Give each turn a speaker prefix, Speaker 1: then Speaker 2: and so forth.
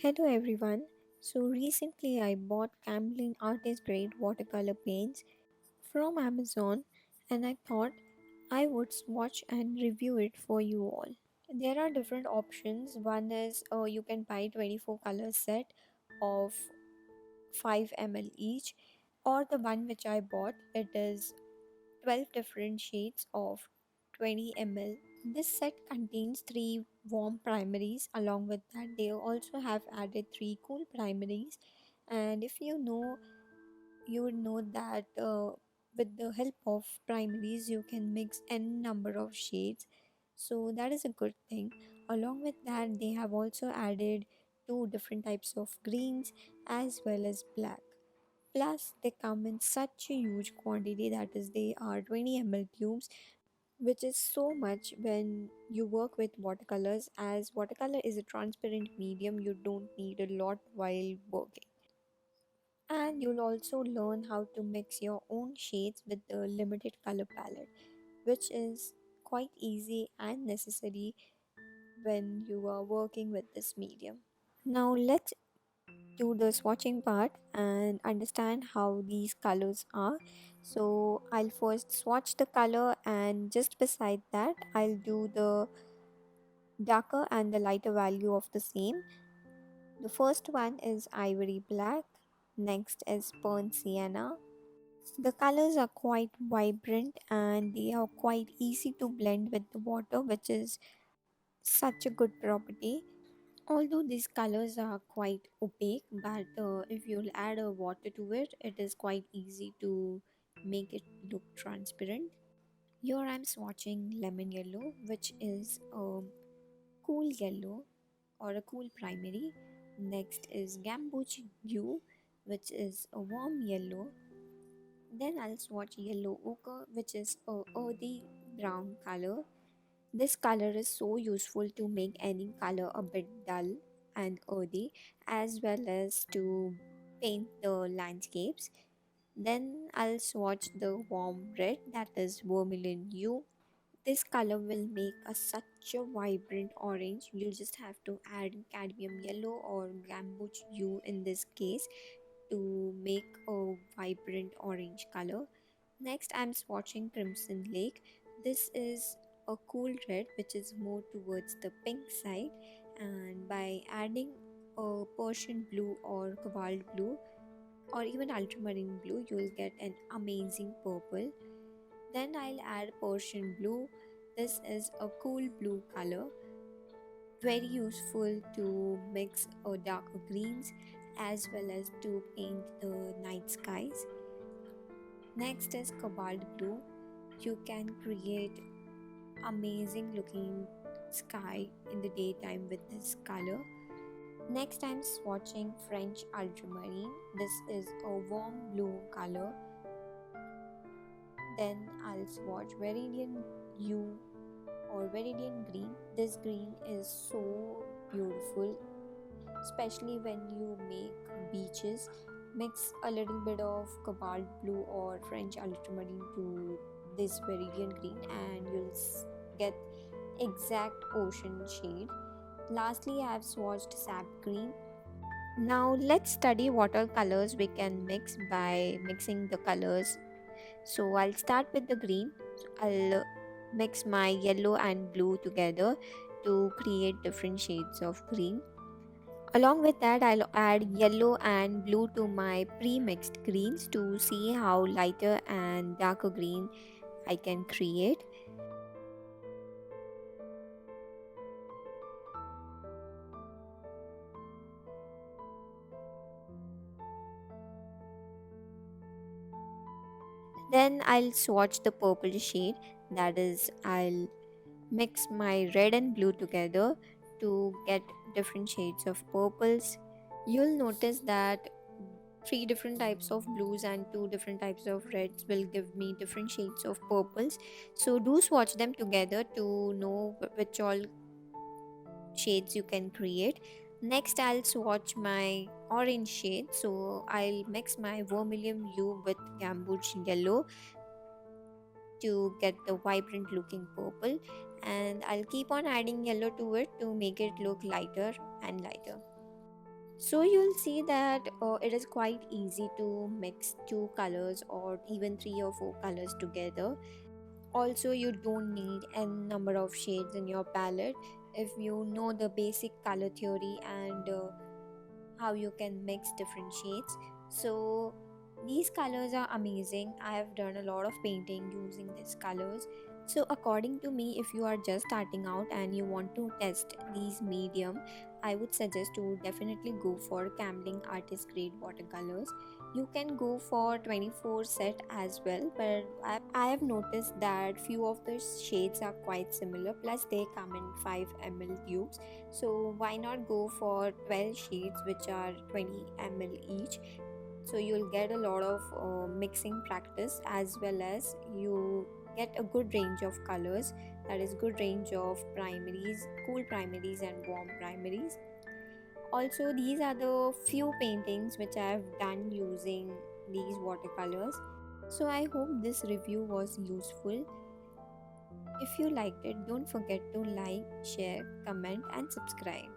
Speaker 1: Hello everyone. So recently I bought Camlin Artist Grade watercolor paints from Amazon and I thought I would swatch and review it for you all. There are different options. One is you can buy 24 color set of 5 ml each, or the one which I bought, it is 12 different shades of 20 ml. This set contains 3 warm primaries. Along with that, they also have added 3 cool primaries. And if you know, you would know that with the help of primaries, you can mix n number of shades. So that is a good thing. Along with that, they have also added two different types of greens as well as black. Plus, they come in such a huge quantity, that is, they are 20 ml tubes, which is so much when you work with watercolors. As watercolor is a transparent medium, you don't need a lot while working. And you'll also learn how to mix your own shades with the limited color palette, which is quite easy and necessary when you are working with this medium. Now, let's do the swatching part and understand how these colors are. So I'll first swatch the color, and just beside that I'll do the darker and the lighter value of the same. The first one is ivory black, next is burnt sienna. The colors are quite vibrant and they are quite easy to blend with the water, which is such a good property. Although these colors are quite opaque, but if you'll add a water to it, it is quite easy to make it look transparent. Here I'm swatching lemon yellow, which is a cool yellow or a cool primary. Next is gambuch hue, which is a warm yellow. Then I'll swatch yellow ochre, which is a earthy brown color. This color is so useful to make any color a bit dull and earthy, as well as to paint the landscapes. Then I'll swatch the warm red, that is vermilion hue. This color will make such a vibrant orange. You'll just have to add cadmium yellow or gambuch hue in this case to make a vibrant orange color. Next, I'm swatching Crimson Lake. This is a cool red which is more towards the pink side, and by adding a Persian blue or cobalt blue or even ultramarine blue, you'll get an amazing purple. Then I'll add Persian blue. This is a cool blue color, very useful to mix darker greens as well as to paint the night skies. Next is cobalt blue. You can create amazing looking sky in the daytime with this color. Next, I'm swatching French ultramarine. This is a warm blue color. Then I'll swatch Viridian hue or Viridian green. This green is so beautiful, especially when you make beaches. Mix a little bit of cobalt blue or French ultramarine to this Viridian green, and you'll get exact ocean shade. Lastly, I have swatched sap green. Now let's study watercolors we can mix by mixing the colors. So I'll start with the green. So I'll mix my yellow and blue together to create different shades of green. Along with that, I'll add yellow and blue to my pre-mixed greens to see how lighter and darker green I can create. Then I'll swatch the purple shade, that is, I'll mix my red and blue together to get different shades of purples. You'll notice that three different types of blues and two different types of reds will give me different shades of purples. So do swatch them together to know which all shades you can create. Next, I'll swatch my orange shade. So I'll mix my vermilion hue with gambuch yellow to get the vibrant looking purple, and I'll keep on adding yellow to it to make it look lighter and lighter. So you'll see that it is quite easy to mix two colors or even three or four colors together. Also, you don't need a number of shades in your palette if you know the basic color theory and how you can mix different shades. So these colors are amazing. I have done a lot of painting using these colors. So according to me, if you are just starting out and you want to test these medium, I would suggest to definitely go for Camlin artist grade watercolors. You can go for 24 set as well, but I have noticed that few of the shades are quite similar, plus they come in 5 ml tubes. So why not go for 12 sheets which are 20 ml each? So you'll get a lot of mixing practice, as well as you get a good range of colors, that is good range of primaries, cool primaries and warm primaries. Also, these are the few paintings which I have done using these watercolors. So I hope this review was useful. If you liked it, don't forget to like, share, comment and subscribe.